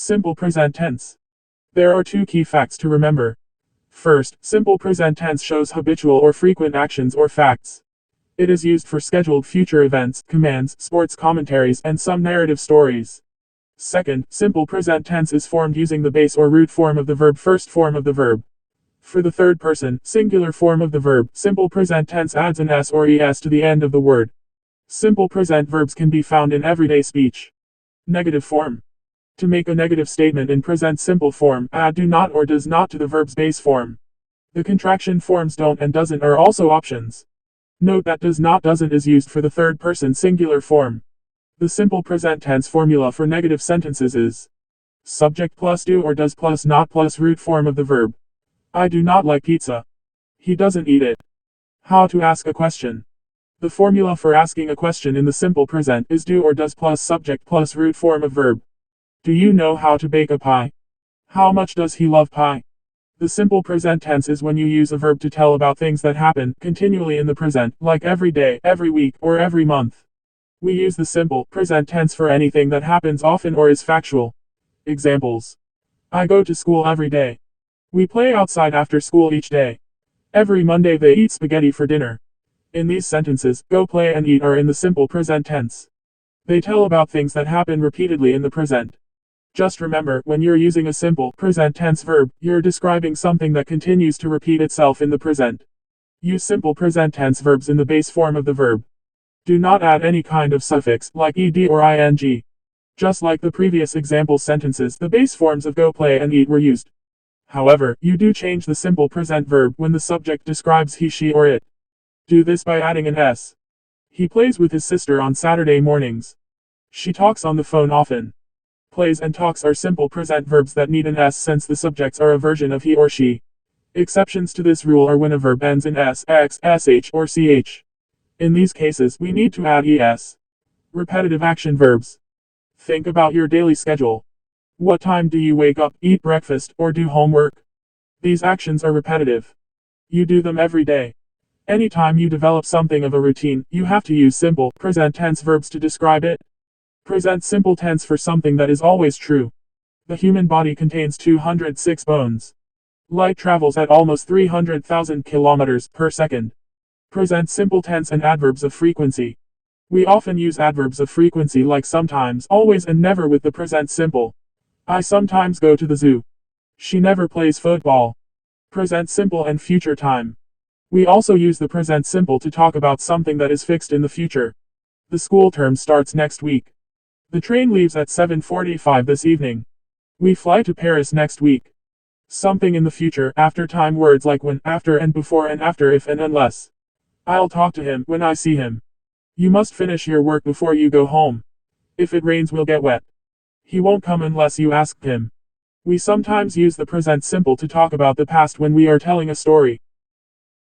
Simple present tense. There are two key facts to remember. First, simple present tense shows habitual or frequent actions or facts. It is used for scheduled future events, commands, sports commentaries, and some narrative stories. Second, simple present tense is formed using the base or root form of the verb, first form of the verb. For the third person, singular form of the verb, simple present tense adds an s or es to the end of the word. Simple present verbs can be found in everyday speech. Negative form. To make a negative statement in present simple form, add do not or does not to the verb's base form. The contraction forms don't and doesn't are also options. Note that does not doesn't is used for the third person singular form. The simple present tense formula for negative sentences is subject plus do or does plus not plus root form of the verb. I do not like pizza. He doesn't eat it. How to ask a question. The formula for asking a question in the simple present is do or does plus subject plus root form of verb. Do you know how to bake a pie? How much does he love pie? The simple present tense is when you use a verb to tell about things that happen continually in the present, like every day, every week, or every month. We use the simple present tense for anything that happens often or is factual. Examples. I go to school every day. We play outside after school each day. Every Monday they eat spaghetti for dinner. In these sentences, go play and eat are in the simple present tense. They tell about things that happen repeatedly in the present. Just remember, when you're using a simple present tense verb, you're describing something that continues to repeat itself in the present. Use simple present tense verbs in the base form of the verb. Do not add any kind of suffix, like ed or ing. Just like the previous example sentences, the base forms of go, play, and eat were used. However, you do change the simple present verb when the subject describes he, she, or it. Do this by adding an s. He plays with his sister on Saturday mornings. She talks on the phone often. Plays and talks are simple present verbs that need an s since the subjects are a version of he or she. Exceptions to this rule are when a verb ends in s, x, sh, or ch. In these cases, we need to add es. Repetitive action verbs. Think about your daily schedule. What time do you wake up, eat breakfast, or do homework? These actions are repetitive. You do them every day. Anytime you develop something of a routine, you have to use simple present tense verbs to describe it. Present simple tense for something that is always true. The human body contains 206 bones. Light travels at almost 300,000 kilometers per second. Present simple tense and adverbs of frequency. We often use adverbs of frequency like sometimes, always, and never with the present simple. I sometimes go to the zoo. She never plays football. Present simple and future time. We also use the present simple to talk about something that is fixed in the future. The school term starts next week. The train leaves at 7:45 this evening. We fly to Paris next week. Something in the future, after time words like when, after and before and after if and unless. I'll talk to him when I see him. You must finish your work before you go home. If it rains we'll get wet. He won't come unless you ask him. We sometimes use the present simple to talk about the past when we are telling a story.